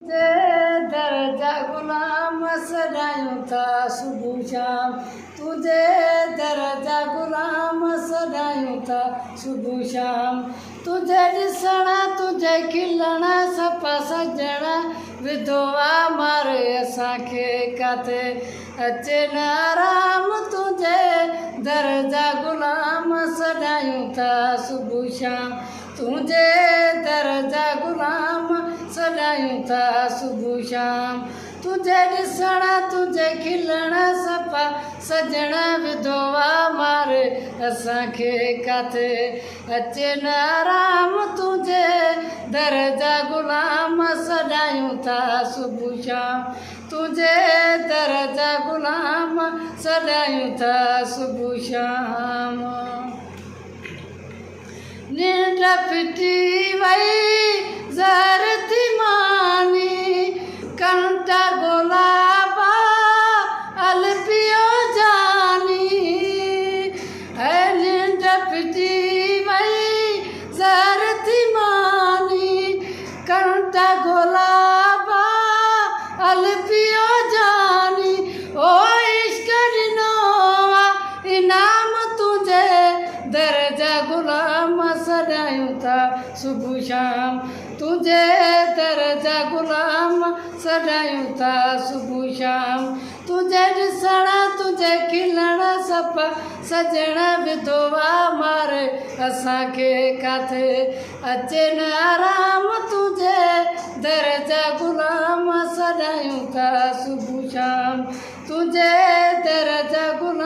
तुझे दर्जा गुलाम सदायूं था सुबह शाम तुझे दर्जा गुलाम सदायूं था सुबह शाम तुझे ॾिसणा तुझे खिलणा सफ़ा सजणा विधवा मारे असांखे काथे अचे न आराम तुझे दर्जा गुलाम सदायूं था सुबह शाम तुझे दर्जा गुलाम सदायूं था सुबह शाम तुझे ॾिसणा तुझे खिलणा सफ़ा सजणा विधवा मारे असांखे काथे अचे न आराम तुझे दर्जा गुलाम सदायूं था सुबह शाम तुझे दर्जा गुलाम सदायूं था सुबह शाम नींद फिटी वई ज़हर थी मानी कंटा गुलाबा हल पियो जानी है नींद फिटी वई ज़हर थी मानी कंटा गुलाबा हल पियो जानी ओ इश्क ॾिनो इनाम तुझे दर्जा गुलाम सदायूं था सुबह शाम तुझे दर्जा गुलाम सदायूं था सुबह शाम तुझे ॾिसणा तुझे खिलणा सफ़ा सजणा विधवा मारे असांखे काथे अचे न आराम तुझे दर्जा गुलाम सदायूं था सुबह शाम तुझे दर्जा गुलाम